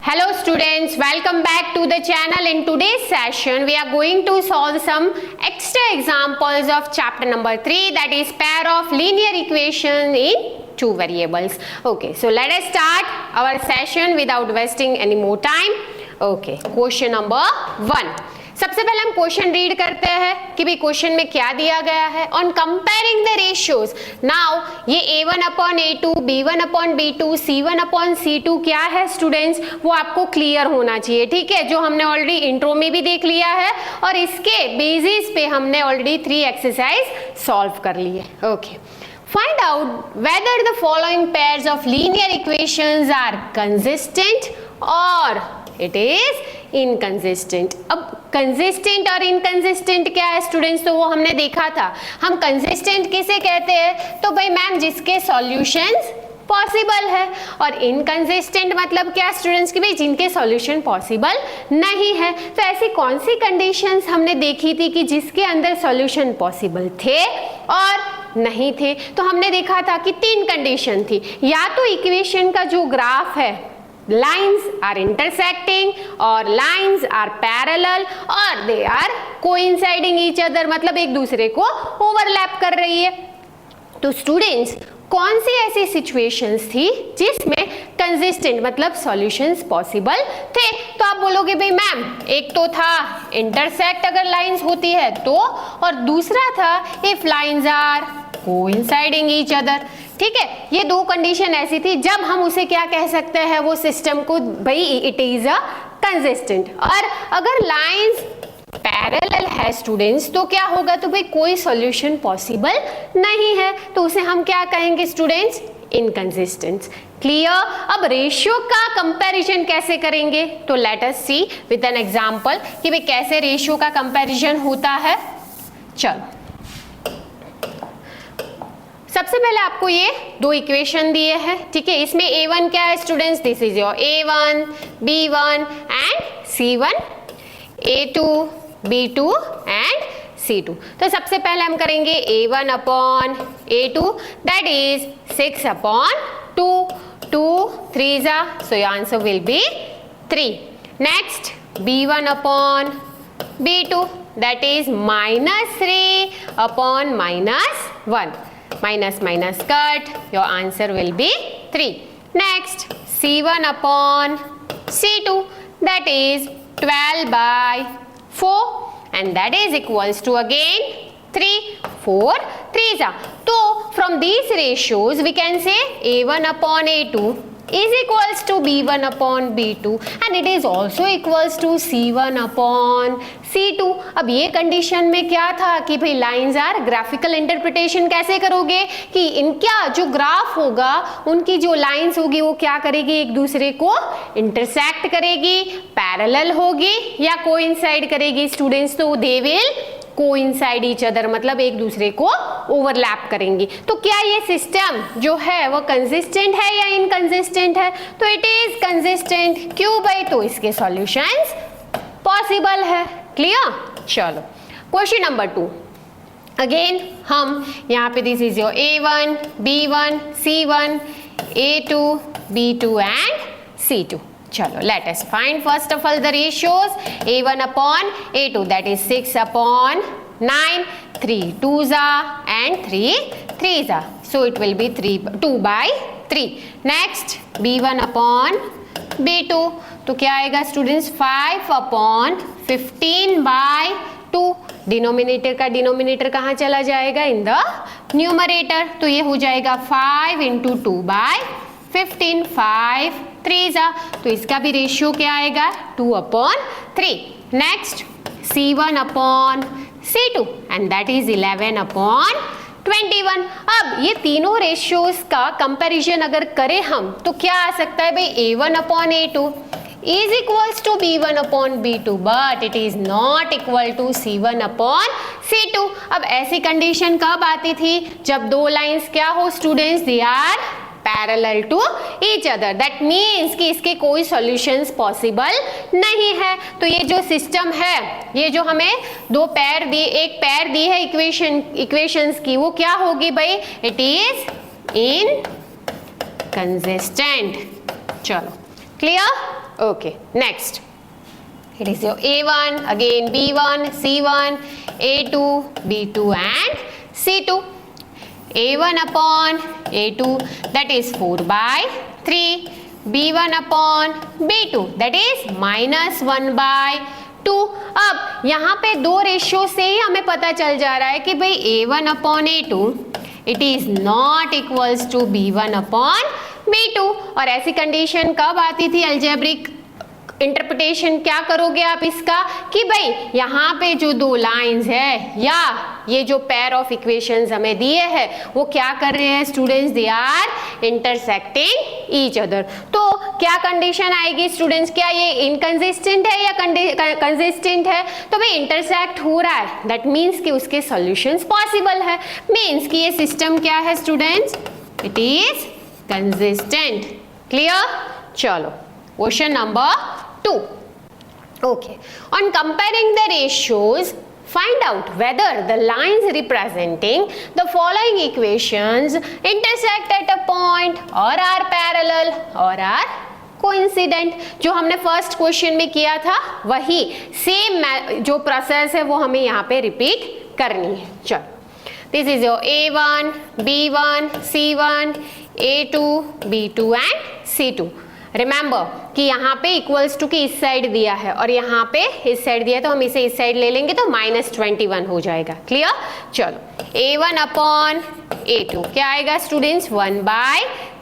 Hello students, welcome back to the channel. In today's session we are going to solve some extra examples of chapter number 3, that is pair of linear equation in two variables. Okay, so let us start our session without wasting any more time. Okay, question number 1. सबसे पहले हम question read करते हैं कि भाई question में क्या दिया गया है. On comparing the ratios, now ये a1 upon a2, b1 upon b2, c1 upon c2 क्या है स्टूडेंट्स, वो आपको क्लियर होना चाहिए. ठीक है, जो हमने ऑलरेडी इंट्रो में भी देख लिया है और इसके बेसिस पे हमने ऑलरेडी 3 एक्सरसाइज सॉल्व कर लिए. Okay, find out whether the following pairs of linear equations are consistent or it is inconsistent. अब consistent और inconsistent क्या है स्टूडेंट्स, तो वो हमने देखा था. हम consistent किसे कहते हैं, तो भाई मैम जिसके सॉल्यूशंस पॉसिबल है, और इनकंसिस्टेंट मतलब क्या स्टूडेंट्स की भाई जिनके सॉल्यूशन पॉसिबल नहीं है. तो ऐसी कौन सी कंडीशंस हमने देखी थी कि जिसके अंदर सॉल्यूशन पॉसिबल थे और नहीं थे. तो हमने देखा था कि 3 कंडीशन थी. या तो इक्वेशन का जो ग्राफ है lines are intersecting or lines are parallel or they are coinciding each other, मतलब एक दूसरे को ओवरलैप कर रही है. तो स्टूडेंट्स कौन सी ऐसी सिचुएशंस थी जिसमें कंसिस्टेंट मतलब सॉल्यूशंस पॉसिबल थे. तो आप बोलोगे भाई मैम एक तो था इंटरसेक्ट अगर लाइंस होती है तो, और दूसरा था if lines are coinciding each other. ठीक है, ये 2 कंडीशन ऐसी थी जब हम उसे क्या कह सकते हैं वो सिस्टम को, भाई इट इज अ कंसिस्टेंट. और अगर लाइंस पैरेलल है स्टूडेंट्स तो क्या होगा, तो भाई कोई सॉल्यूशन पॉसिबल नहीं है, तो उसे हम क्या कहेंगे स्टूडेंट्स, इनकंसिस्टेंट. क्लियर. अब रेशियो का कंपैरिजन कैसे करेंगे, तो let us see with an example कि भाई कैसे रेशियो का कंपैरिजन होता है. चलो, सबसे पहले आपको ये 2 इक्वेशन दिए हैं. ठीक है, इसमें a1 क्या है students, this is your a1, b1 and c1, a2, b2 and c2. तो सबसे पहले हम करेंगे a1 upon a2, that is 6 upon 2, 2 3 जा, सो your answer will be 3. Next b1 upon b2, that is -3 upon -1, minus minus cut, your answer will be 3. Next c1 upon c2, that is 12 by 4 and that is equals to again 3, 4 3s are. So from these ratios we can say a1 upon a2 is equals to b1 upon b2 and it is also equals to c1 upon c2. अब ये condition में क्या था कि भाई lines are, graphical interpretation कैसे करोगे कि इनका जो ग्राफ होगा उनकी जो लाइंस होगी वो क्या करेगी, एक दूसरे को इंटरसेक्ट करेगी, पैरेलल होगी या कोइंसाइड करेगी स्टूडेंट्स. तो they will coincide each other, मतलब एक दूसरे को ओवरलैप करेंगी. तो क्या ये सिस्टम जो है वो कंसिस्टेंट है या इनकंसिस्टेंट है, तो इट इज कंसिस्टेंट. क्यों भाई, तो इसके सॉल्यूशंस पॉसिबल है. क्लियर. चलो क्वेश्चन नंबर 2. अगेन हम यहाँ पे this is your a1, b1, c1, a2, b2 and c2. चलो let us find first of all the ratios. a1 upon a2, that is 6 upon 9, 3 2s and 3 3s, so it will be 2 by 3. next b1 upon b2, तो क्या आएगा students 5 upon 15 by 2. Denominator का denominator कहाँ चला जाएगा, in the numerator, तो ये हो जाएगा 5 into 2 by 15, 5 3s, तो इसका भी रेशियो क्या आएगा 2 upon 3. Next c1 upon c2 and that is 11 upon 21. अब ये तीनों रेशियोज का कंपैरिजन अगर करें हम तो क्या आ सकता है भाई, a1 upon a2 is equals to b1 upon b2 but it is not equal to c1 upon c2. अब ऐसी कंडीशन कब आती थी, जब 2 लाइंस क्या हो students, they are parallel to each other. That means कि इसके कोई सॉल्यूशंस पॉसिबल नहीं है. तो ये जो सिस्टम है, ये जो हमें 2 पैर दी, एक पैर दी है इक्वेशंस की, वो क्या होगी भाई, इट इज इनकंसिस्टेंट. चलो clear. Okay, next. It is your A1, again B1, C1, A2, B2 and C2. A1 upon A2, that is 4 by 3. B1 upon B2, that is minus 1 by 2. अब यहाँ पे दो रेशियो से ही हमें पता चल जा रहा है कि भाई A1 upon A2 it is not equals to B1 upon B2. और ऐसी कंडीशन कब आती थी? अलजेब्रिक इंटरप्रिटेशन क्या करोगे आप इसका कि भाई यहाँ पे जो दो लाइंस है या ये जो पेयर ऑफ इक्वेशंस हमें दिए हैं वो क्या कर रहे हैं students? They are intersecting each other. तो क्या कंडीशन आएगी स्टूडेंट्स? क्या ये इनकंसिस्टेंट है या कंसिस्टेंट है? तो भाई इंटरसेक्ट हो रहा है, दैट मीन्स कि उसके सॉल्यूशंस पॉसिबल है. मीन्स कि ये सिस्टम क्या है students? It is consistent. Clear? चलो question number 2. Okay, on comparing the ratios, find out whether the lines representing the following equations intersect at a point or are parallel or are coincident. जो हमने first question में किया था वही same जो process है वो हमें यहाँ पे रिपीट करनी है. चलो, this is your A1, B1, C1, A2, B2 and C2. Remember कि यहाँ पे इक्वल्स टू की इस साइड दिया है और यहाँ पे इस साइड दिया है, तो हम इसे इस साइड ले लेंगे तो -21 हो जाएगा. क्लियर? चलो, A1 अपॉन A2 क्या आएगा students? 1 by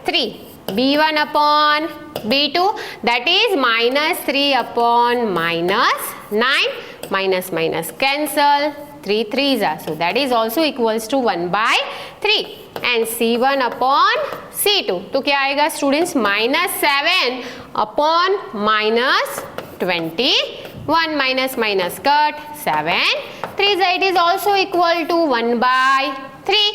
3. B1 upon B2 that is -3 upon -9. Minus minus cancel, 3 3s are, so that is also equals to 1 by 3. and C1 upon C2 तो क्या आएगा students? -7 upon -21. Minus minus cut 7 3 it is also equal to 1 by 3.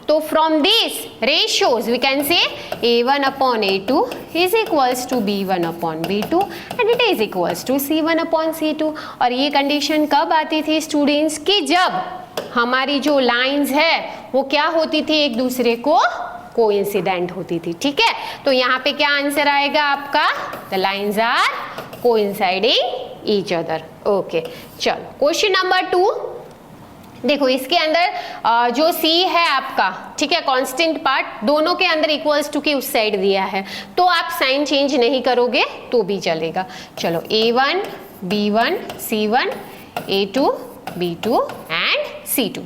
तो from this ratios we can say A1 upon A2 is equals to B1 upon B2 and it is equals to C1 upon C2. और ये condition कब आती थी students? कि जब हमारी जो लाइंस है वो क्या होती थी? एक दूसरे को कोइंसिडेंट होती थी. ठीक है, तो यहाँ पे क्या आंसर आएगा आपका? The lines are coinciding each other. Okay, चलो क्वेश्चन नंबर 2. देखो इसके अंदर जो C है आपका, ठीक है, कांस्टेंट पार्ट, दोनों के अंदर इक्वल्स टू की उस साइड दिया है तो आप साइन चेंज नहीं करोगे तो भी चलेगा. चलो, A1, B1, C1, A2, B2 and C2.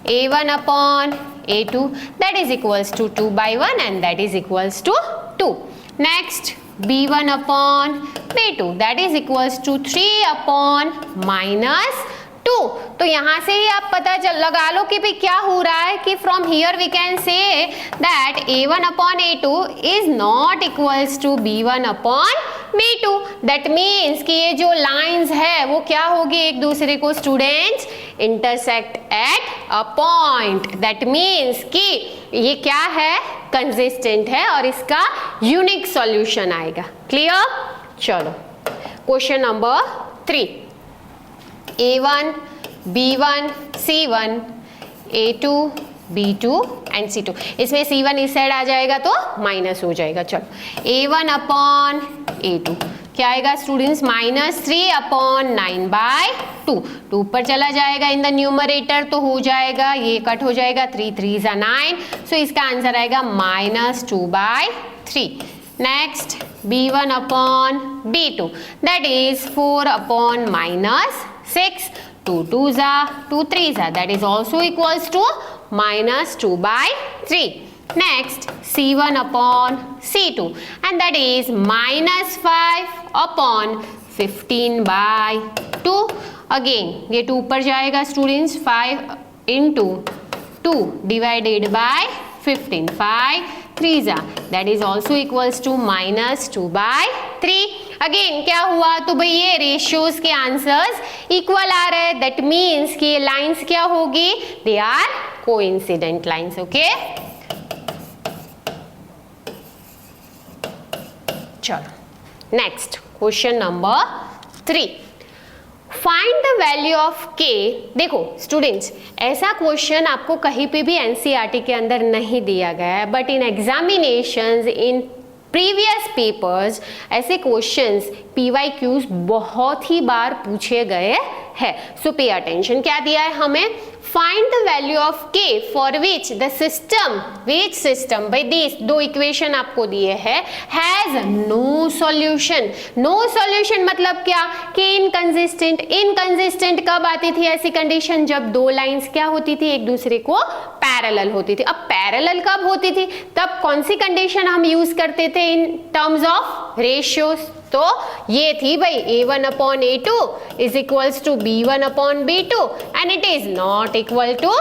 A1 upon A2 that is equals to 2 by 1 and that is equals to 2. Next, B1 upon B2 that is equals to 3 upon minus 2. तो यहाँ से ही आप पता लगा लो कि भाई क्या हो रहा है कि from here we can say that A1 upon A2 is not equals to B1 upon B2. That means कि ये जो लाइंस है वो क्या होगी? एक दूसरे को students intersect at a point. That means कि ये क्या है? कंसिस्टेंट है और इसका यूनिक सॉल्यूशन आएगा. क्लियर? चलो question number 3. A1, B1, C1, A2, B2 and C2. इसमें C1 इस साइड आ जाएगा तो माइनस हो जाएगा. चलो, A1 अपॉन A2 क्या आएगा स्टूडेंट्स? -3 upon 9 by 2. 2 ऊपर चला जाएगा इन द न्यूमरेटर तो हो जाएगा, ये कट हो जाएगा, 3 3s are 9. सो इसका आंसर आएगा -2 by 3. Next, B1 upon B2 that is 4 upon -6. 2 2s are, 2 3s are, that is also equals to -2 by 3. Next, C1 upon C2 and that is -5 upon 15 by 2. Again ये 2 ऊपर जाएगा students, 5 into 2 divided by 15. 5 3s are, that is also equals to -2 by 3. Again क्या हुआ? तो भाई ये ratios के answers equal आ रहे हैं. दैट मीन्स कि ये लाइंस क्या होगी? They are coincident lines. Okay, चलो next question number 3. Find the value of k. देखो स्टूडेंट्स, ऐसा क्वेश्चन आपको कहीं पे भी एनसीईआरटी के अंदर नहीं दिया गया है, but in examinations in previous papers ऐसे क्वेश्चंस PYQs बहुत ही बार पूछे गए हैं। सो पे अटेंशन, क्या दिया है हमें, find the value of k for which the system, which system, भाई दिस दो इक्वेशन आपको दिए हैं, has no solution. No solution मतलब क्या, कि इनकंसिस्टेंट। इनकंसिस्टेंट कब आती थी ऐसी कंडीशन, जब दो लाइंस क्या होती थी, एक दूसरे को पैरेलल होती थी। अब पैरेलल कब होती थी, तब कौन सी कंडीशन हम यूज करते थे इन टर्म्स ऑफ रेशियोज, तो ये थी भाई a1 upon a2 is equals to b1 upon b2 and it is not equal to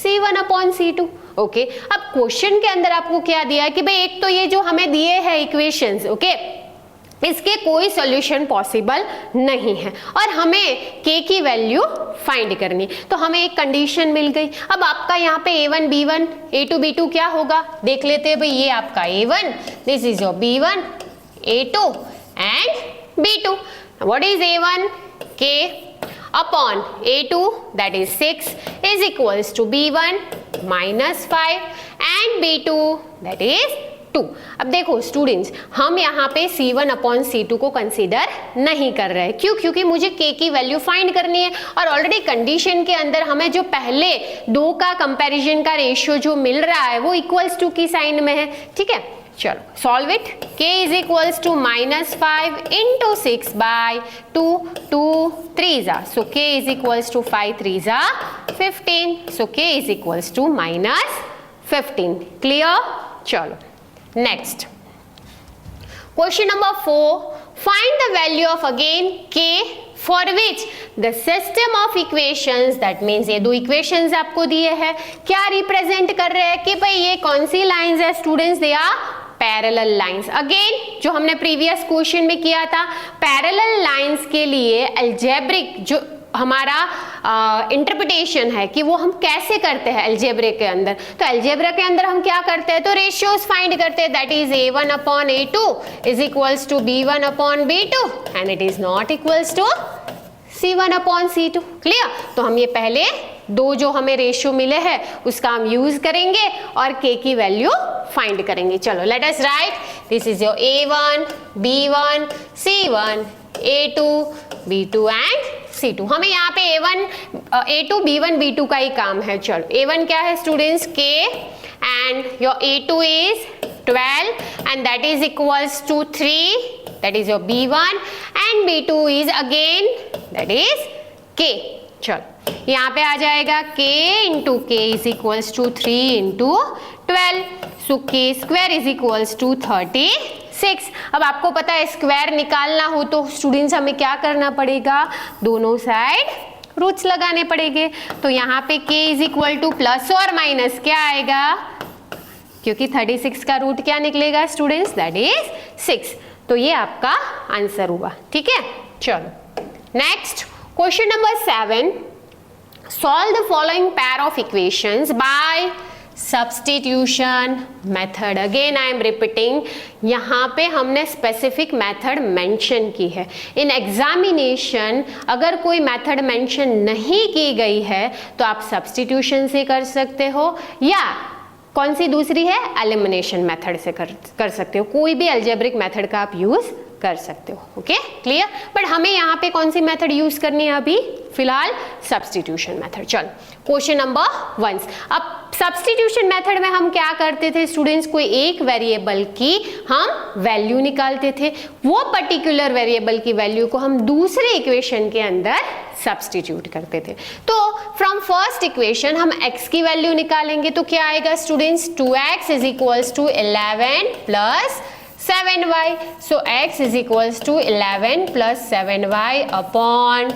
c1 upon c2। Okay, अब क्वेश्चन के अंदर आपको क्या दिया है कि भाई एक तो ये जो हमें दिए हैं इक्वेशंस, ओके, इसके कोई सॉल्यूशन पॉसिबल नहीं है और हमें k की वैल्यू फाइंड करनी, तो हमें एक कंडीशन मिल गई। अब आपका यहाँ पे a1 b1 a2 b2 क्या होगा, देख लेते हैं भाई। ये आपका a1, this is your b1, a2 and b2. What is a1? k upon a2, that is 6, is equals to b1 minus 5 and b2, that is 2. अब देखो स्टूडेंट्स, हम यहाँ पे c1 अपॉन c2 को कंसीडर नहीं कर रहे हैं। क्यों? क्योंकि मुझे k की वैल्यू फाइंड करनी है और ऑलरेडी कंडीशन के अंदर हमें जो पहले दो का कंपैरिजन का रेशियो जो मिल रहा है वो इक्वल्स टू की साइन में है। ठीक है, चलो solve it. k is equals to -5 into 6 by 2, 2 3 जा, so k is equals to 5 3 जा 15, so k is equals to -15। Clear? चलो next question number 4, find the value of again k for which the system of equations, that means ये दो equations आपको दिए हैं, क्या represent कर रहे हैं कि भाई ये कौन सी लाइंस है students, they are parallel lines. Again जो हमने प्रीवियस क्वेश्चन में किया था, पैरेलल लाइंस के लिए अलजेब्रिक जो हमारा इंटरप्रिटेशन है कि वो हम कैसे करते हैं अलजेब्रा के अंदर, तो अलजेब्रा के अंदर हम क्या करते हैं, तो रेशियोज फाइंड करते हैं, that is a1 upon a2 is equals to b1 upon b2 and it is not equals to c1 upon c2। Clear? तो हम ये पहले दो जो हमें रेशियो मिले हैं उसका हम यूज करेंगे और k की वैल्यू फाइंड करेंगे। चलो let us right, this is your a1 b1 c1 a2 b2 and c2। हमें यहाँ पे a2 b1 b2 का ही काम है। चलो a1 क्या है students, k and your a2 is 12 and that is equals to 3, that is your b1 and b2 is again that is k। चलो यहाँ पे आ जाएगा k into k is equals to 3 into 12, so k square is equals to 36। अब आपको पता है square निकालना हो तो स्टूडेंट्स हमें क्या करना पड़ेगा, दोनों साइड रूट्स लगाने पड़ेंगे। तो यहाँ पे k is equal two plus और माइनस क्या आएगा, क्योंकि 36 का रूट क्या निकलेगा स्टूडेंट्स, दैट इज 6। तो ये आपका आंसर हुआ। ठीक है, चलो next question number 7, solve the following pair of equations bye substitution method. Again I am repeating, यहाँ पे हमने स्पेसिफिक मेथड मेंशन की है। इन एग्जामिनेशन अगर कोई मेथड मेंशन नहीं की गई है तो आप सब्स्टिट्यूशन से कर सकते हो या कौन सी दूसरी है, एलिमिनेशन मेथड से कर सकते हो। कोई भी अलजेब्रिक मेथड का आप यूज कर सकते हो। Okay, clear? बट हमें यहाँ पे कौन सी मेथड यूज करनी है अभी फिलहाल, सब्स्टिट्यूशन मेथड। चलो क्वेश्चन नंबर 1, अब सब्स्टिट्यूशन मेथड में हम क्या करते थे स्टूडेंट्स, कोई एक वेरिएबल की हम वैल्यू निकालते थे, वो पर्टिकुलर वेरिएबल की वैल्यू को हम दूसरे इक्वेशन के अंदर सब्स्टिट्यूट करते थे। तो फ्रॉम फर्स्ट इक्वेशन हम x की वैल्यू निकालेंगे तो क्या आएगा students, 2x is equals to 11 plus 7y, so x is equals to 11 plus 7y upon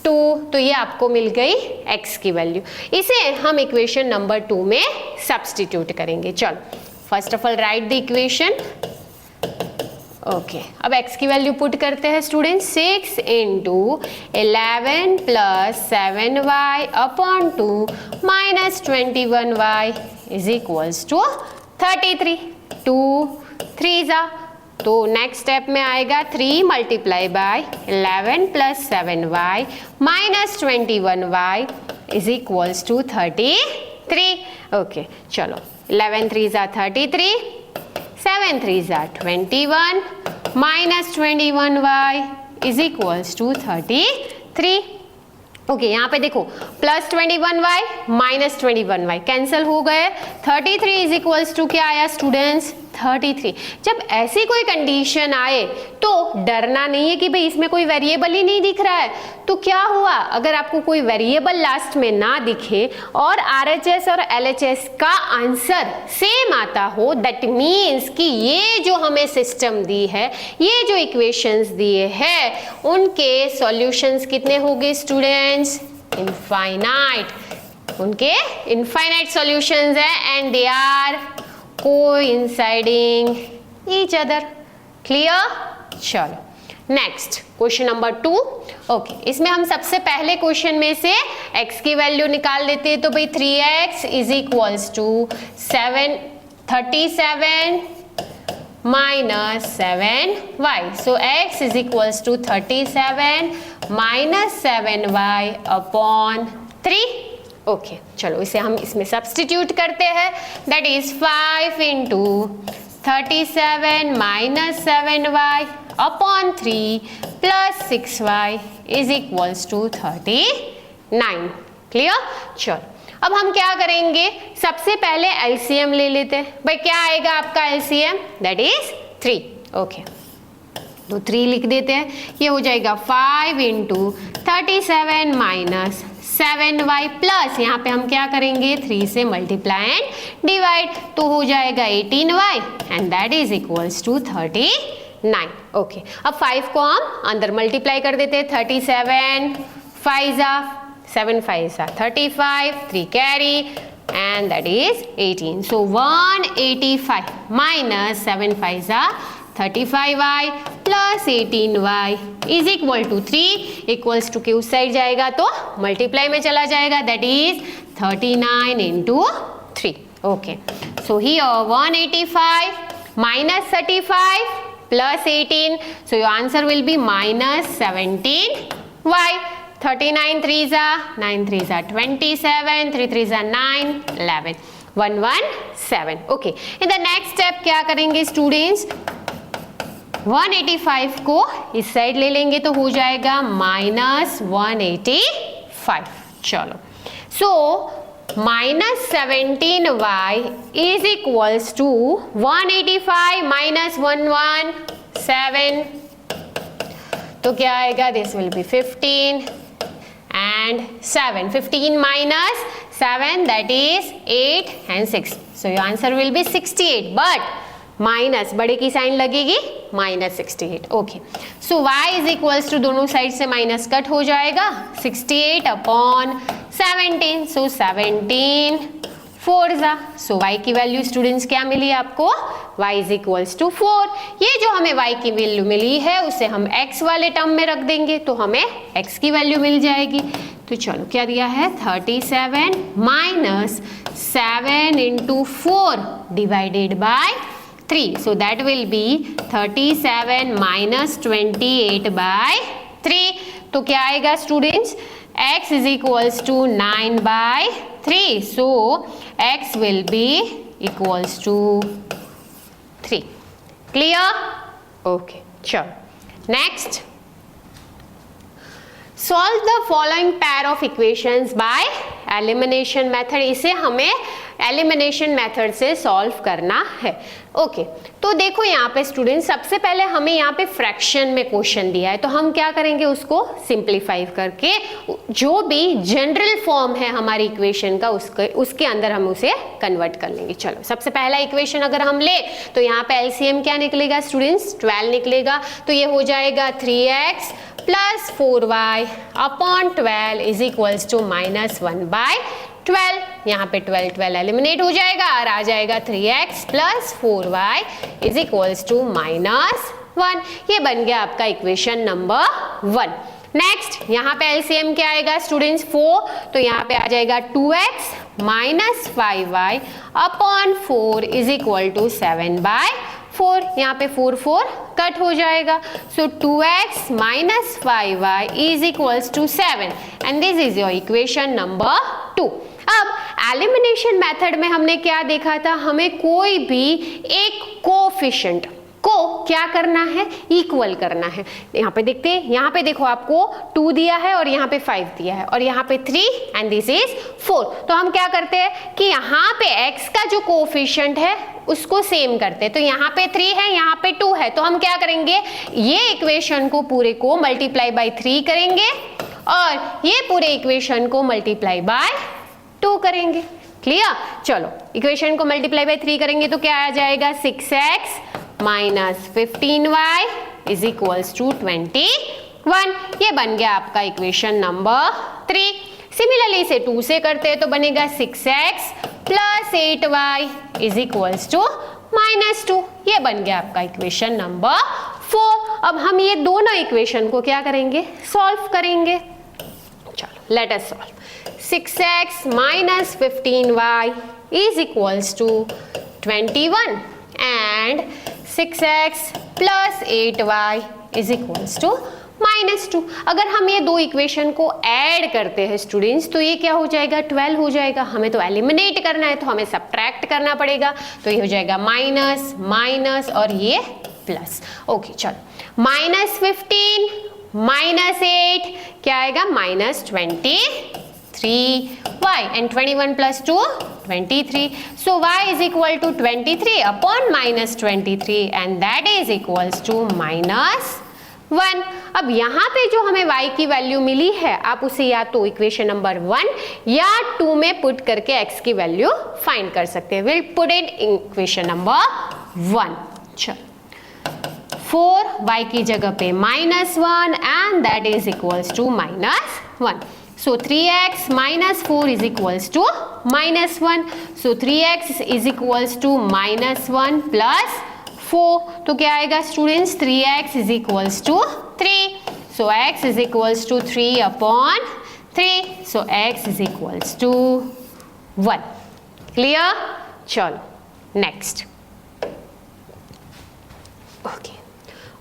2, तो ये आपको मिल गई x की वैल्यू। इसे हम इक्वेशन नंबर 2 में सब्स्टिट्यूट करेंगे। चलो first of all write the equation. Okay, अब x की वैल्यू पुट करते हैं student, 6 into 11 plus 7y upon 2 minus 21y is equals to 33, 2 3 जा, तो नेक्स्ट स्टेप में आएगा 3 multiply by 11 plus 7y minus 21y is equals to 33। Okay, चलो 11 3 जा 33, 7 3 ज़ा 21 minus 21y is equals to 33। Okay, यहाँ पे देखो plus 21y minus 21y cancel हो गए। 33 इज इक्वल्स टू क्या आया स्टूडेंट्स 33। जब ऐसी कोई कंडीशन आए तो डरना नहीं है कि भाई इसमें कोई वेरिएबल ही नहीं दिख रहा है। तो क्या हुआ, अगर आपको कोई वेरिएबल लास्ट में ना दिखे और RHS और LHS का आंसर सेम आता हो, दैट मीन्स कि ये जो हमें सिस्टम दी है, ये जो इक्वेशंस दिए हैं, उनके सॉल्यूशंस कितने हो गए स्टूडेंट्स, इनफाइनाइट। उनके इनफाइनाइट सॉल्यूशंस है and they are coinciding each other। Clear? चलो नेक्स्ट क्वेश्चन नंबर 2। ओके, इसमें हम सबसे पहले क्वेश्चन में से x की वैल्यू निकाल लेते हैं। तो भाई 3x is equals to 37 minus 7y। So x is equals to 37 minus 7y upon 3। Okay, चलो इसे हम इसमें सब्स्टिट्यूट करते हैं। That is 5 into 37 minus 7y upon 3 plus 6y is equals to 39। Clear? चलो अब हम क्या करेंगे, सबसे पहले एलसीएम ले लेते हैं। भाई क्या आएगा आपका एलसीएम, दैट इज 3। ओके, तो 3 लिख देते हैं। ये हो जाएगा 5 इंटू 37 माइनस 7y प्लस यहाँ पे हम क्या करेंगे 3 से मल्टीप्लाई एंड डिवाइड, तो हो जाएगा 18y and that is equals to 39। Okay, अब 5 को हम अंदर मल्टीप्लाई कर देते हैं। 37 5 ज़ा 7 5 ज़ा 35, 3 carry and that is 18। So 185 minus 7 5 ज़ा 35y plus 18y is equal to 3 equals to के उस साइड जाएगा तो मल्टीप्लाई में चला जाएगा, that is 39 into 3। Okay, so here 185 minus 35 plus 18, so your answer will be minus 17y। 39 3 ज़ा 9 3 ज़ा 27, 3 3 ज़ा 9 11 117। Okay, in the next step क्या करेंगे स्टूडेंट्स, 185 को इस साइड ले लेंगे तो हो जाएगा माइनस 185। चलो, so minus 17y is equals to 185 minus 117, तो क्या आएगा, this will be 15 and 7, 15 minus 7 that is 8 and 6, so your answer will be 68, but minus बड़े की साइन लगेगी minus 68। Okay, so y is equals to दोनों side से minus cut हो जाएगा 68 अपॉन 17, सो 17 4 ज़ा, सो y की वैल्यू स्टूडेंट्स क्या मिली आपको, y इज इक्वल्स टू 4। ये जो हमें y की वैल्यू मिली है उसे हम x वाले टर्म में रख देंगे तो हमें x की वैल्यू मिल जाएगी। तो चलो क्या दिया है 37 minus 7 into 4 divided by 3, so that will be 37 minus 28 by 3। तो क्या आएगा students, x is equals to 9 by 3, so x will be equals to 3। Clear? Okay, चलो next, solve the following pair of equations by elimination method। इसे हमें elimination method से solve करना है। Okay, तो देखो यहाँ पे स्टूडेंट, सबसे पहले हमें यहाँ पे फ्रैक्शन में क्वेश्चन दिया है तो हम क्या करेंगे, उसको सिंप्लीफाई करके जो भी जनरल फॉर्म है हमारी इक्वेशन का उसके अंदर हम उसे कन्वर्ट कर लेंगे। चलो, सबसे पहला इक्वेशन अगर हम ले तो यहाँ पे एलसीएम क्या निकलेगा स्टूडेंट्स, 12 निकलेगा, तो ये हो जाएगा 3x plus 4y upon 12 is equals to minus 1 by 12। यहाँ पे 12 एलिमिनेट हो जाएगा और आ जाएगा 3x plus 4y is equals to minus 1। ये बन गया आपका इक्वेशन नंबर 1। नेक्स्ट, यहाँ पे एलसीएम क्या आएगा स्टूडेंट्स 4, तो यहाँ पे आ जाएगा 2x minus 5y upon 4 is equal to 7 by 4। यहाँ पे 4 4 कट हो जाएगा, so 2x minus 5y is equals to 7 and this is your equation number 2। अब एलिमिनेशन मेथड में हमने क्या देखा था, हमें कोई भी एक कोफिशिएंट को क्या करना है, इक्वल करना है। यहाँ पे देखते हैं, यहाँ पे देखो आपको 2 दिया है और यहाँ पे 5 दिया है और यहाँ पे 3 एंड दिस इज 4। तो हम क्या करते हैं कि यहाँ पे x का जो कोफिशिएंट है उसको सेम करते हैं। तो यहाँ पे 3 है, यहाँ पे 2 है, तो हम क्या करेंगे, ये इक्वेशन को पूरे को मल्टीप्लाई बाय 3 करेंगे और ये पूरे इक्वेशन को मल्टीप्लाई बाय 2 करेंगे। क्लियर? चलो इक्वेशन को मल्टीप्लाई बाय 3 करेंगे तो क्या आ जाएगा, 6x minus 15y is equals to 21। ये बन गया आपका इक्वेशन नंबर 3। सिमिलरली इसे 2 से करते हैं तो बनेगा 6x plus 8y is equals to -2। ये बन गया आपका इक्वेशन नंबर 4। अब हम ये दोनों इक्वेशन को क्या करेंगे, सॉल्व करेंगे। चलो let us solve. 6x minus 15y is equals to 21 and 6x plus 8y is equals to -2। अगर हम ये दो इक्वेशन को ऐड करते हैं स्टूडेंट्स तो ये क्या हो जाएगा, 12 हो जाएगा। हमें तो एलिमिनेट करना है तो हमें सब्ट्रैक्ट करना पड़ेगा, तो ये हो जाएगा माइनस माइनस और ये प्लस। ओके चलो, -15 -8 क्या आएगा, -23y and 21 plus 2 23. So y is equal to 23 upon -23 and that is equals to -1। अब यहाँ पे जो हमें y की वैल्यू मिली है आप उसे या तो इक्वेशन नंबर 1 या 2 में पुट करके x की वैल्यू फाइंड कर सकते हैं। Will put it in equation number 1। चलो 4y की जगह पे -1 and that is equals to -1. So 3x minus 4 is equals to -1. So 3x is equals to -1 plus 4. तो क्या आएगा students, 3x is equals to 3. So x is equals to 3 upon 3. So x is equals to 1. Clear? चलो next. Okay.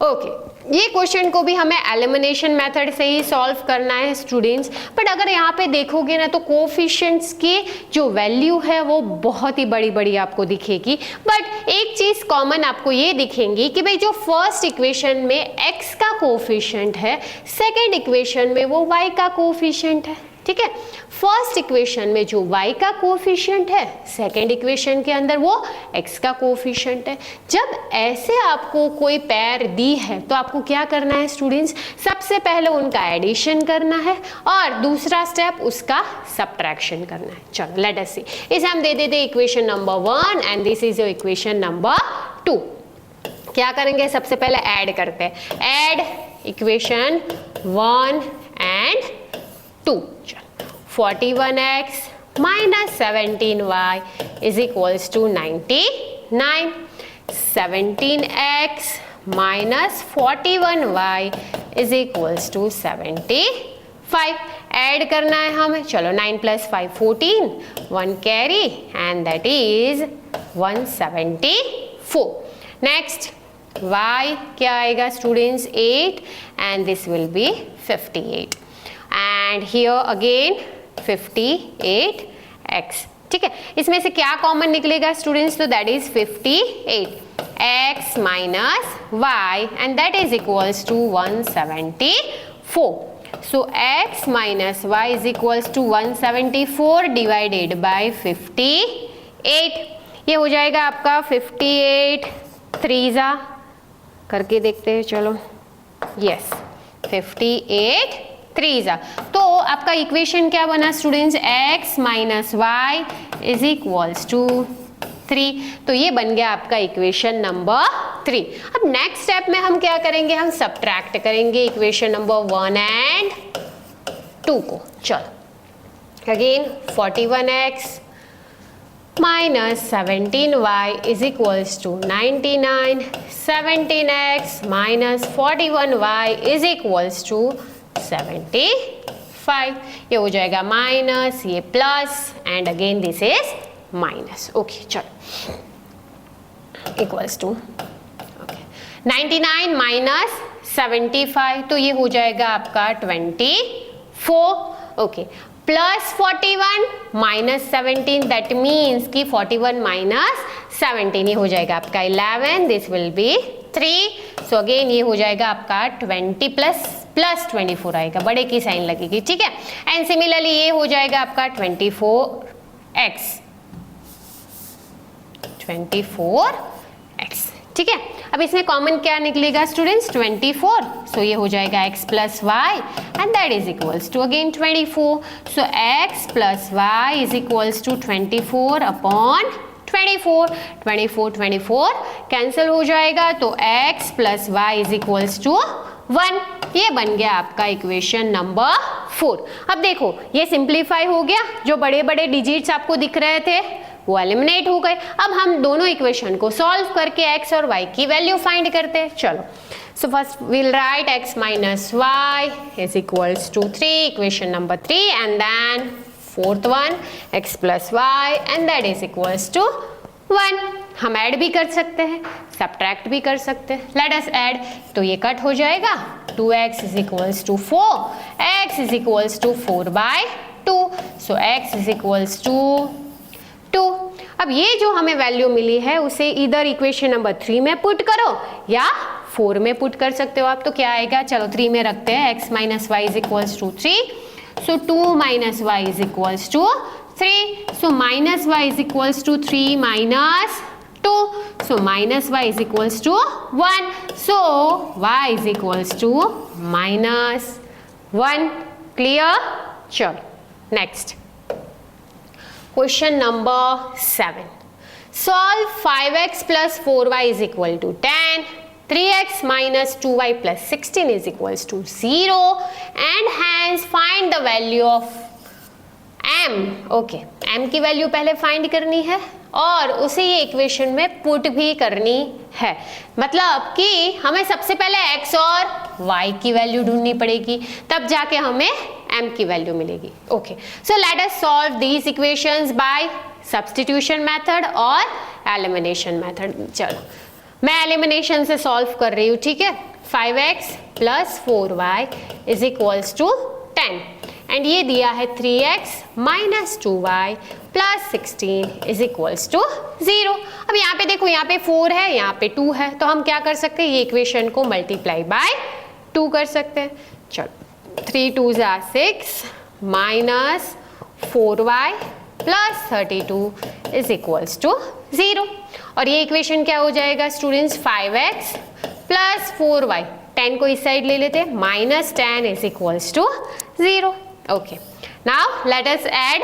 Okay ये question को भी हमें elimination method से ही solve करना है स्टूडेंट्स। बट अगर यहाँ पे देखोगे ना तो कोफिशिएंट्स की जो वैल्यू है वो बहुत ही बड़ी बड़ी आपको दिखेगी। बट एक चीज कॉमन आपको ये दिखेंगी कि भाई जो फर्स्ट इक्वेशन में x का कोफिशिएंट है, सेकेंड इक्वेशन में वो y का कोफिशिएंट है। ठीक है, फर्स्ट इक्वेशन में जो y का कोफिशिएंट है, सेकेंड इक्वेशन के अंदर वो x का कोफिशिएंट है। जब ऐसे आपको कोई पेयर दी है तो आपको क्या करना है स्टूडेंट्स, सबसे पहले उनका एडिशन करना है और दूसरा स्टेप उसका सब्ट्रैक्शन करना है। चलो लेट अस सी, इसे हम दे देते equation number 1 and this is your equation number 2। क्या करेंगे, सबसे पहले ऐड करते हैं, add equation 1 and 2। 41x minus 17y is equals to 99. 17x minus 41y is equals to 75. Add करना है हमें। चलो 9 plus 5 14, 1 carry and that is 174. Next y क्या आएगा students, 8 and this will be 58 and here again 58x। ठीक है, इसमें से क्या कॉमन निकलेगा स्टूडेंट्स, तो that is 58x minus y and that is equals to 174। So x minus y is equals to 174 divided by 58। ये हो जाएगा आपका 58 3 करके देखते हैं। चलो यस 58 3 तो आपका इक्वेशन क्या बना students, x minus y is equals to 3। तो ये बन गया आपका इक्वेशन नंबर 3। अब नेक्स्ट स्टेप में हम क्या करेंगे, हम सब्ट्रैक्ट करेंगे इक्वेशन नंबर 1 एंड 2 को। चलो again 41x minus 17y is equals to 99। 17x minus 41y is equals to 75। ये हो जाएगा माइनस, ये plus and again this is minus. Okay चलो इक्वल्स टू 99 माइनस 75 तो ये हो जाएगा आपका 24। Okay plus 41 minus 17, that means कि 41 माइनस 17 ये हो जाएगा आपका 11, this will be 3, so again ये हो जाएगा आपका 20 प्लस 24 आएगा, बड़े की साइन लगेगी, ठीक है। एंड सिमिलरली ये हो जाएगा आपका 24x, ठीक है। अब इसमें कॉमन क्या निकलेगा स्टूडेंट्स, 24, सो ये हो जाएगा x plus y and that is equals to again 24, so x plus y is equals to 24 upon 24 cancel हो जाएगा, तो x plus y is equals to 1, ये बन गया आपका इक्वेशन नंबर 4। अब देखो ये सिंप्लीफाई हो गया, जो बड़े बड़े डिजिट्स आपको दिख रहे थे वो एलिमिनेट हो गए। अब हम दोनों इक्वेशन को सॉल्व करके x और y की वैल्यू फाइंड करते हैं। चलो, so first we'll write x minus y is equals to 3, equation number 3, and then fourth one x plus y and that is equals to 1। हम ऐड भी कर सकते हैं, सब्ट्रैक्ट भी कर सकते हैं। लेट अस ऐड, तो ये कट हो जाएगा, 2x is equals to 4, x is equals to 4/2, so x is equals to 2। अब ये जो हमें वैल्यू मिली है उसे इधर इक्वेशन नंबर 3 में पुट करो या 4 में पुट कर सकते हो आप, तो क्या आएगा, चलो 3 में रखते हैं, x minus y is equals to 3, so 2 minus y is equals to 3, so minus y is equals to 3 minus 2, so minus y is equals to 1, so y is equals to minus 1, clear? चलो next question number 7, solve 5x plus 4y is equal to 10, 3x minus 2y plus 16 is equals to 0 and hence find the value of m। Okay, m की value पहले find करनी है और उसे ये equation में put भी करनी है, मतलब कि हमें सबसे पहले x और y की वैल्यू ढूंढनी पड़ेगी, तब जाके हमें m की वैल्यू मिलेगी। Okay, so let us solve these equations bye substitution method और एलिमिनेशन मेथड। चलो मैं एलिमिनेशन से सॉल्व कर रही हूँ, ठीक है। 5x plus 4y is equals to 10 and ये दिया है 3x minus 2y plus 16 is equals to 0। अब यहाँ पे देखो, यहाँ पे 4 है, यहाँ पे 2 है, तो हम क्या कर सकते हैं, ये इक्वेशन को मल्टीप्लाई बाय 2 कर सकते हैं। चलो 3 2s are 6 minus 4y plus 32 is equals to 0 और ये इक्वेशन क्या हो जाएगा स्टूडेंट्स, 5x प्लस 4y, 10 को इस साइड ले लेते हैं, minus 10 is equals to 0। Okay, now let us add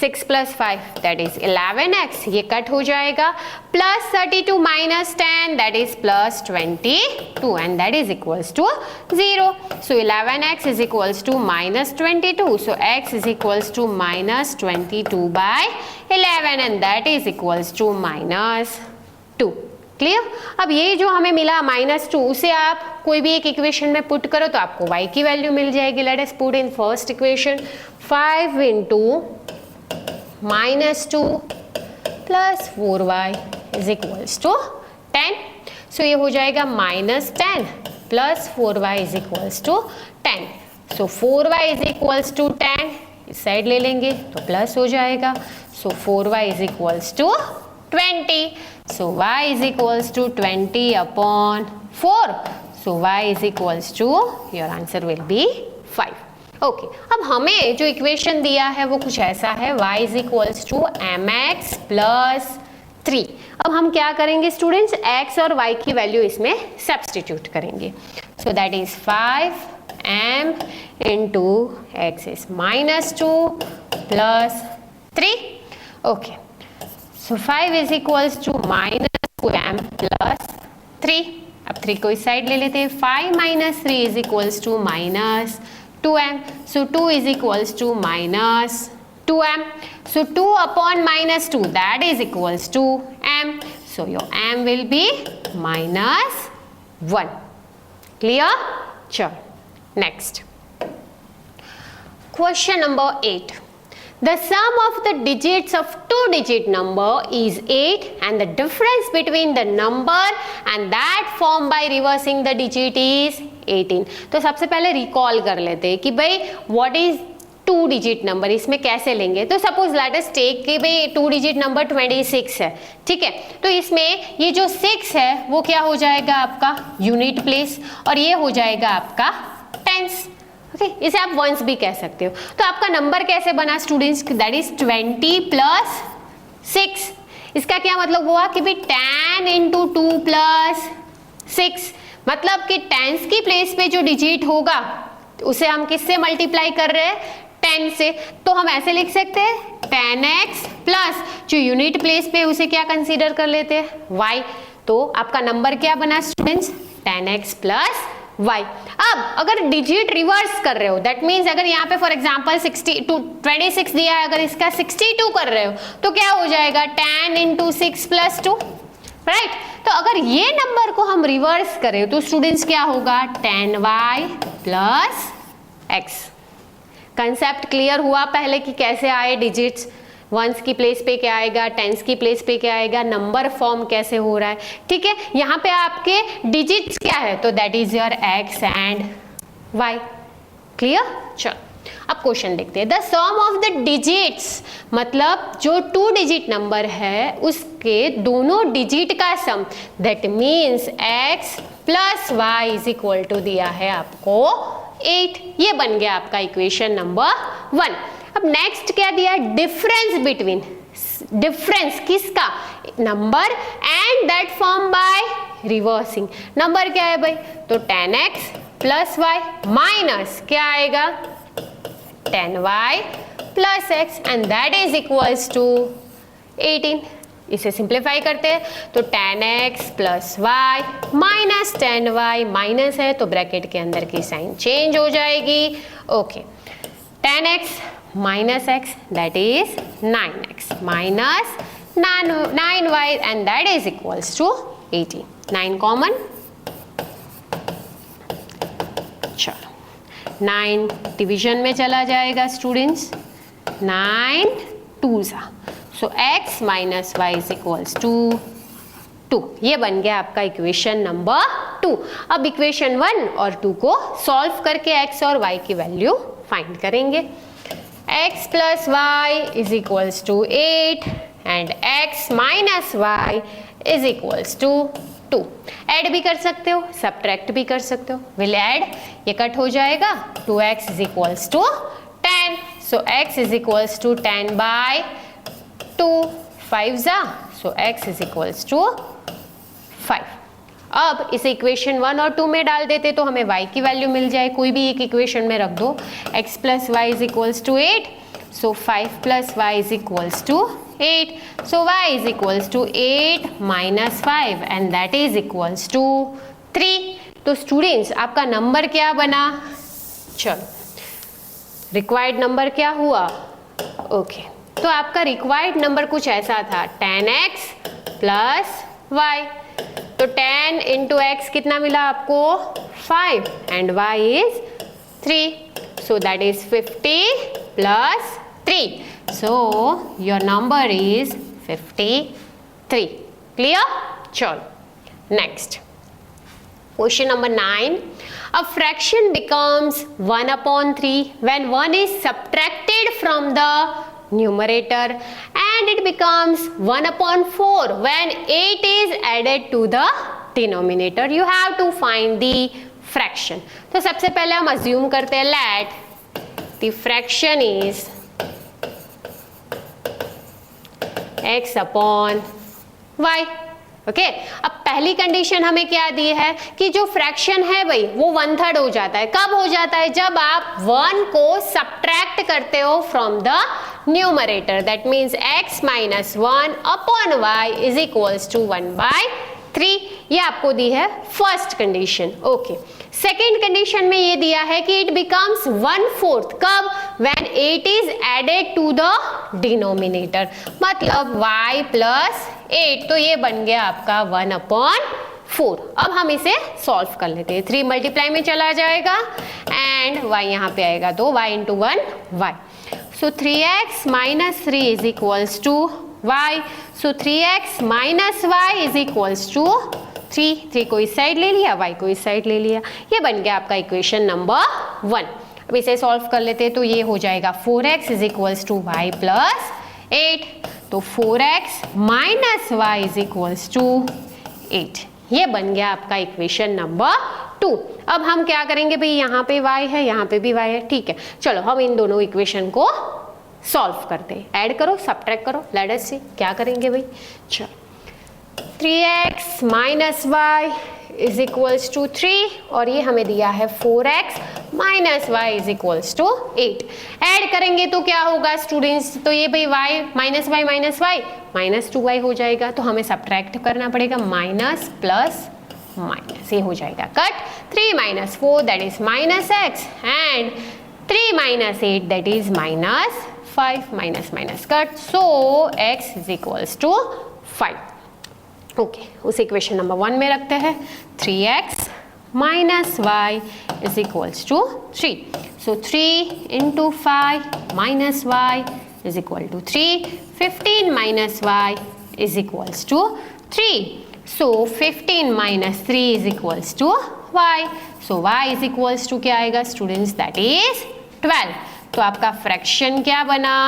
6 plus 5 that is 11x, ये कट हो जाएगा, plus 32 minus 10 that is plus 22 and that is equals to 0। So 11x is equals to minus 22, so x is equals to minus 22/11 and that is equals to minus 2। Clear? अब ये जो हमें मिला -2, उसे आप कोई भी एक इक्वेशन में पुट करो तो आपको y की वैल्यू मिल जाएगी। Let us put in first equation, 5 into -2 plus 4y is equals to 10, so ये हो जाएगा -10 plus 4y is equals to 10, so 4y is equals to 10, इस साइड ले लेंगे तो प्लस हो जाएगा, so 4y is equals to 20, so y is equals to 20 upon 4, so y is equals to, your answer will be 5। Okay, अब हमें जो equation दिया है वो कुछ ऐसा है, y is equals to mx plus 3। अब हम क्या करेंगे स्टूडेंट्स, x और y की वैल्यू इसमें सब्स्टिट्यूट करेंगे, so that is 5m into x is -2 plus 3। Okay, so 5 is equals to -2m plus 3। अब 3 को इस साइड ले लेते हैं, 5 minus 3 is equals to -2m, so 2 is equals to -2m, so 2 upon -2 that is equals to m, so your m will be -1। clear? चलो next question number 8, the sum of the digits of two-digit number is 8 and the difference between the number and that formed by reversing the digit is 18। तो सबसे पहले recall कर लेते हैं कि भाई what is two digit number, इसमें कैसे लेंगे? तो सपोज लेट अस टेक कि भाई टू डिजिट नंबर 26 है, ठीक है, तो इसमें ये जो 6 है वो क्या हो जाएगा आपका यूनिट प्लेस, और ये हो जाएगा आपका टेंस, ओके, इसे आप वंस भी कह सकते हो। तो आपका नंबर कैसे बना स्टूडेंट्स? That is 20 plus 6। इसका क्या मतलब हुआ कि भाई 10 इंटू 2 प्लस 6, मतलब कि टेंस की प्लेस पे जो डिजिट होगा उसे हम किससे मल्टीप्लाई कर रहे हैं? 10 से। तो हम ऐसे लिख सकते हैं 10x प्लस जो यूनिट प्लेस पे उसे क्या कंसीडर कर लेते हैं? y। तो आपका नंबर क्या बना स्टूडेंट्स? 10x plus y। अब अगर डिजिट रिवर्स कर रहे हो, दैट मीन्स अगर यहाँ पे फॉर एग्जाम्पल 26 दिया है, अगर इसका 62 कर रहे हो तो क्या हो जाएगा? 10 इंटू 6 प्लस 2, राइट। तो अगर ये नंबर को हम रिवर्स करें तो स्टूडेंट्स क्या होगा? 10y plus x। Concept clear हुआ पहले कि कैसे आए डिजिट्स? वंस की प्लेस पे क्या आएगा, टेंस की प्लेस पे क्या आएगा, नंबर फॉर्म कैसे हो रहा है, ठीक है। यहाँ पे आपके डिजिट्स क्या है? तो that is your x and y। Clear? चलो अब क्वेश्चन देखते हैं। The sum of the digits, मतलब जो टू डिजिट नंबर है उसके दोनों डिजिट का sum, that means x plus y is equal to दिया है आपको 8। ये बन गया आपका इक्वेशन नंबर 1। अब नेक्स्ट क्या दिया? डिफरेंस बिटवीन, डिफरेंस किसका? Number and that form by reversing. Number क्या है भाई? तो 10x प्लस वाई माइनस क्या आएगा? 10y plus x and that is equals to 18। इसे सिंप्लीफाई करते हैं तो 10x plus Y minus 10y, minus है तो ब्रैकेट के अंदर की साइन चेंज हो जाएगी, okay. 10x minus x that is 9x minus 9y and that is equals to 18। 9 common, चलो 9 डिवीजन में चला जाएगा students, 9 2 so x minus y is equals to 2। ये बन गया आपका इक्वेशन नंबर 2। अब इक्वेशन 1 और 2 को सॉल्व करके x और y की वैल्यू फाइंड करेंगे। x plus y is equals to 8 and x minus y is equals to 2। Add भी कर सकते हो, सब्ट्रैक्ट भी कर सकते हो। विल ऐड, ये कट हो जाएगा, 2x is equals to 10, so x is equals to 10 by 2, 5 जा, so x is equals to 5। अब इसे इक्वेशन 1 और 2 में डाल देते तो हमें y की वैल्यू मिल जाए, कोई भी एक इक्वेशन में रख दो। x plus y is equals to 8, so 5 plus y is equals to 8, so y is equals to 8 minus 5 and that is equals to 3। तो स्टूडेंट्स आपका नंबर क्या बना? चलो रिक्वायर्ड नंबर क्या हुआ? ओके, तो आपका रिक्वायर्ड नंबर कुछ ऐसा था 10x प्लस y। तो 10 इंटू x कितना मिला आपको? 5 and y is 3, so that is 50 plus 3, so your number is 53। clear? चलो next question number 9। a fraction becomes 1/3 when 1 is subtracted from the numerator and it becomes 1/4 when 8 is added to the denominator। you have to find the fraction। तो सबसे पहले हम assume करते हैं let the fraction is x upon y, okay. अब पहली condition हमें क्या दी है कि जो फ्रैक्शन है भाई वो 1/3 हो जाता है। कब हो जाता है? जब आप 1 को सब्ट्रैक्ट करते हो from the numerator, that means x minus 1 upon y is equals to 1/3। ये आपको दी है first condition, okay. Second condition में ये दिया है कि इट बिकम्स 1/4 कब? When 8 is added to the denominator, मतलब y प्लस 8, तो ये बन गया आपका 1/4। अब हम इसे सॉल्व कर लेते हैं। 3 मल्टीप्लाई में चला जाएगा एंड y यहाँ पे आएगा तो y into 1 y, so 3x minus 3 is equals to y, so 3x minus y is equals to 3 को इस साइड ले लिया, y को इस साइड ले लिया। ये बन गया आपका इक्वेशन नंबर 1। अब इसे सॉल्व कर लेते हैं तो ये हो जाएगा 4x is equals to y plus 8, तो 4x minus y is equals to 8। ये बन गया आपका इक्वेशन नंबर 2। अब हम क्या करेंगे भाई, यहाँ पे y है, यहाँ पे भी y है, ठीक है। चलो हम इन दोनों इक्वेशन को सॉल्व करते हैं, ऐड करो सब्ट्रैक्ट करो, लेट अस सी क्या करेंगे भाई। चलो 3x minus y is equals to 3 और ये हमें दिया है 4x minus y is equals to 8। Add करेंगे तो क्या होगा स्टूडेंट्स, तो ये भाई y minus Y minus 2y हो जाएगा, तो हमें सब्ट्रैक्ट करना पड़ेगा, माइनस प्लस माइनस, ये हो जाएगा cut. 3 minus 4 that is minus x and 3 minus 8 that is minus 5, minus minus cut, so x is equals to 5। Okay, उस इक्वेशन नंबर 1 में रखते हैं 3x minus y is equals to 3, so 3 into 5 minus y is equal to 3, 15 minus y is equals to 3, so 15 minus 3 is equals to y, so y is equals to क्या आएगा students, that is 12। तो आपका fraction क्या बना,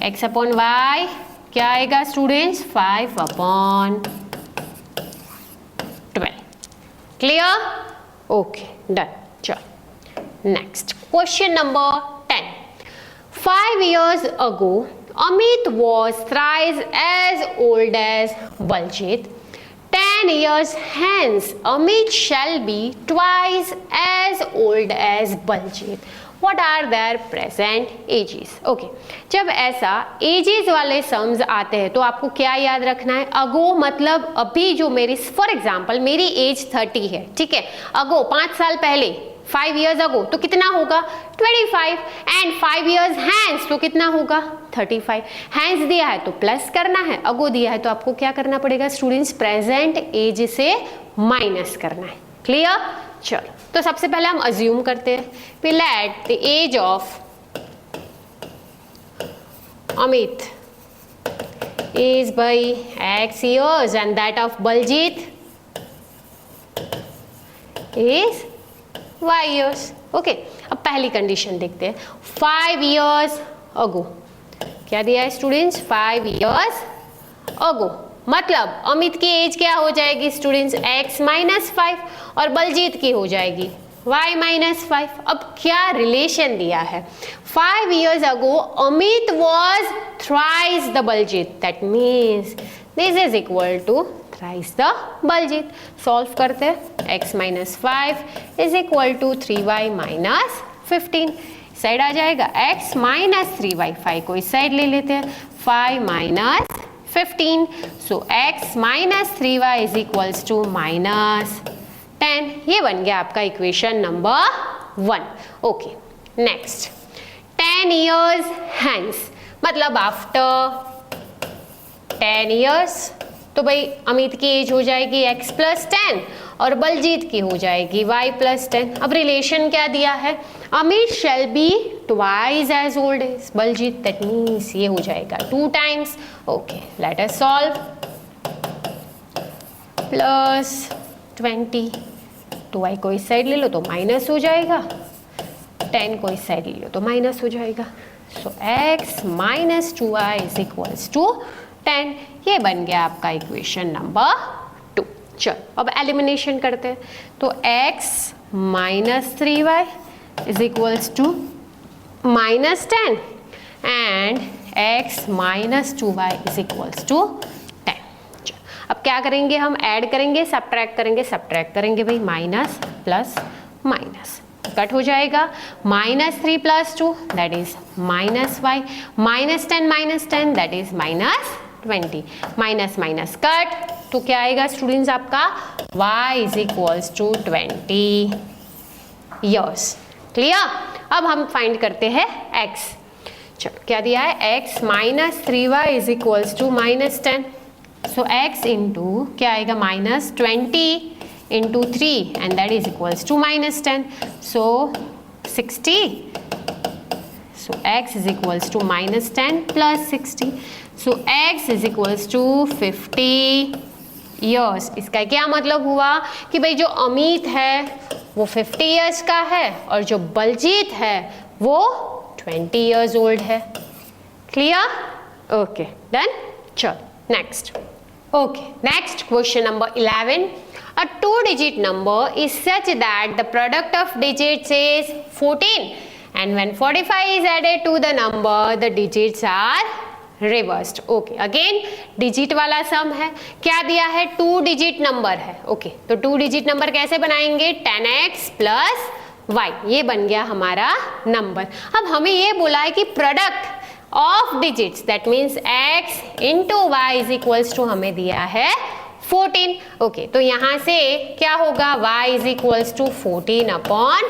x upon y क्या आएगा students, 5 upon 12। Clear, okay done. चलो next question number 10। 5 years ago Amit was thrice as old as Baljit. 10 years hence Amit shall be twice as old as Baljit. What are their present ages? Okay, जब ऐसा ages वाले sums आते हैं तो आपको क्या याद रखना है, अगो मतलब अभी जो मेरी, फॉर एग्जाम्पल मेरी एज 30 है, ठीक है, अगो 5 साल पहले 5 years ago तो कितना होगा 25 एंड 5 years hence तो कितना होगा 35। hence दिया है तो प्लस करना है, अगो दिया है तो आपको क्या करना पड़ेगा स्टूडेंट्स, प्रेजेंट एज से माइनस करना है। क्लियर, चलो तो सबसे पहले हम अज्यूम करते हैं, let the age of Amit is by x years and that of Baljit is y years. Okay, अब पहली कंडीशन देखते हैं, 5 years ago क्या दिया है स्टूडेंट्स, 5 years ago मतलब अमित की एज क्या हो जाएगी स्टूडेंट्स, x माइनस 5 और बलजीत की हो जाएगी y माइनस 5। अब क्या रिलेशन दिया है, 5 years ago Amit was thrice the Baljit, that means this is equal to thrice the Baljit। Solve करते हैं, x minus 5 is equal to 3y minus 15, side आ जाएगा x माइनस 3y, 5 को इस साइड ले लेते हैं, 5 minus 15, so x minus 3y is equals to minus 10। ये बन गया आपका equation number 1। Okay next, 10 years hence मतलब आफ्टर 10 years तो भाई अमित की एज हो जाएगी x प्लस 10 और बलजीत की हो जाएगी y प्लस 10। अब रिलेशन क्या दिया है, Amit shall be twice as old as Baljit, that means ये हो जाएगा 2 times। Okay let us solve, plus 20, 2y को इस साइड ले लो तो माइनस हो जाएगा, 10 को इस साइड ले लो तो माइनस हो जाएगा, so x minus 2y is equals to 10। ये बन गया आपका इक्वेशन नंबर 2। चलो अब एलिमिनेशन करते हैं, तो x minus 3y is equals to minus 10 and x minus 2y is equals to 10। अब क्या करेंगे, हम ऐड करेंगे सब्ट्रैक्ट करेंगे भाई, माइनस प्लस माइनस कट हो जाएगा, minus 3 plus 2 that is minus y, minus 10 that is minus 20, minus minus cut, तो क्या आएगा स्टूडेंट्स आपका y is equals to 20 years। Clear, अब हम फाइंड करते हैं x। चलो क्या दिया है, x minus 3y is equals to minus 10, so x into क्या आएगा minus 20 into 3 and that is equals to minus 10, so 60, so x is equals to minus 10 plus 60, so x is equals to 50 years। इसका क्या मतलब हुआ कि भाई जो अमित है वो 50 इयर्स का है और जो बलजीत है वो 20 इयर्स ओल्ड है। क्लियर? Okay done. चलो next. Okay next question number 11। A two-digit number is such that the product of digits is 14 and when 45 is added to the number the digits are reversed. Okay, again digit वाला सम है। क्या दिया है? 2 digit number है। Okay तो 2 digit number कैसे बनाएंगे? 10x plus y, ये बन गया हमारा नंबर। अब हमें ये बोला है कि product of digits that means x into y is equals to हमें दिया है 14। ओके तो यहां से क्या होगा? y is equals to 14 upon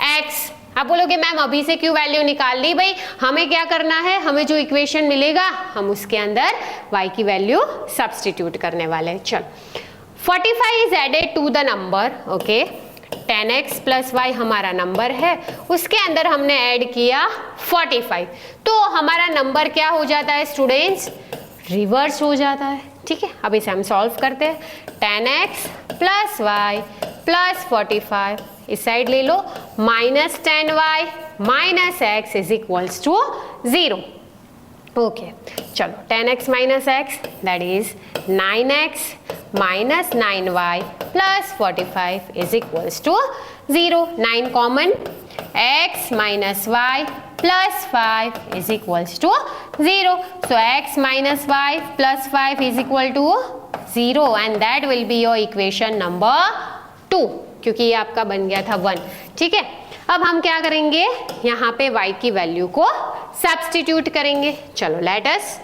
x। आप बोलोगे मैम अभी से क्यों वैल्यू निकाल ली? भाई हमें क्या करना है, हमें जो इक्वेशन मिलेगा हम उसके अंदर y की वैल्यू सब्स्टिट्यूट करने वाले हैं। चलो 45 is added to the number. Okay 10x plus y हमारा नंबर है, उसके अंदर हमने ऐड किया 45, तो हमारा नंबर क्या हो जाता है स्टूडेंट्स? रिवर्स हो जाता है। ठीक है, अब इसे हम सॉल्व करते हैं। 10x प्लस y प्लस 45 इस साइड ले लो, minus 10y minus x is equals to 0। Okay चलो 10x minus x that is 9x minus 9y plus 45 is equals to 0। 9 common, x minus y plus 5 is equals to 0. So x minus y plus 5 is equal to 0 and that will be your equation number 2, क्योंकि ये आपका बन गया था 1। ठीक है, अब हम क्या करेंगे? यहाँ पे y की वैल्यू को सब्स्टिट्यूट करेंगे। चलो let us.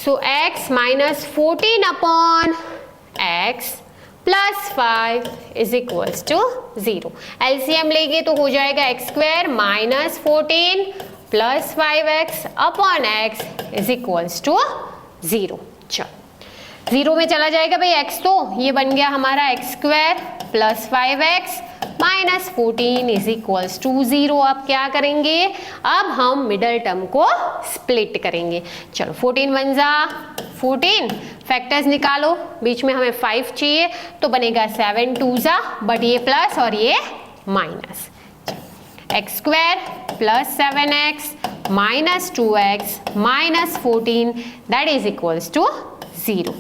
So x minus 14 upon x plus 5 is equals to 0। LCM लेंगे तो हो जाएगा x square minus 14 plus 5x upon x is equals to 0। चलो 0 में चला जाएगा भाई x, तो ये बन गया हमारा x square plus 5x minus 14 is equals to 0। अब क्या करेंगे? अब हम मिडल टर्म को स्प्लिट करेंगे। चलो 14 1 जा 14, फैक्टर्स निकालो, बीच में हमें 5 चाहिए तो बनेगा 7 2 जा, बट ये प्लस और ये minus. X square plus 7x minus 2x minus 14 that is equals to 0।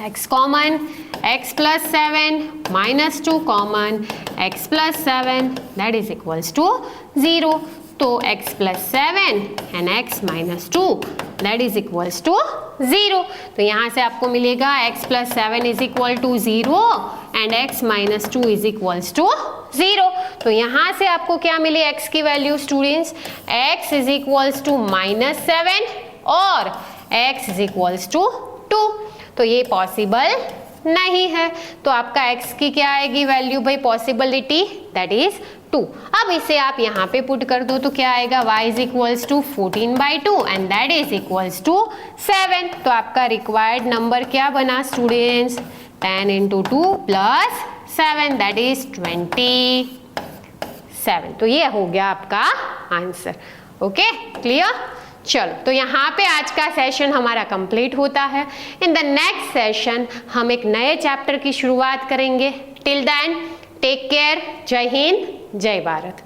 x common, x plus 7 minus 2 common, x plus 7 that is equals to 0। तो x plus 7 and x minus 2 that is equals to 0। तो यहाँ से आपको मिलेगा x plus 7 is equal to 0 and x minus 2 is equals to 0। तो यहाँ से आपको क्या मिली x की value students? x is equals to minus 7 और x इज इक्वल्स टू 2। तो ये पॉसिबल नहीं है, तो आपका x की क्या आएगी वैल्यू भाई? Possibility that is 2। अब इसे आप यहाँ पे पुट कर दो तो क्या आएगा? y is equals to 14/2 and that is equals to 7। तो आपका रिक्वायर्ड नंबर क्या बना students? 10 into 2 plus 7 that is 27। तो ये हो गया आपका आंसर। Okay clear? चलो तो यहाँ पे आज का सेशन हमारा कंप्लीट होता है। इन द नेक्स्ट सेशन हम एक नए चैप्टर की शुरुआत करेंगे। Till then take care. जय हिंद, जय भारत।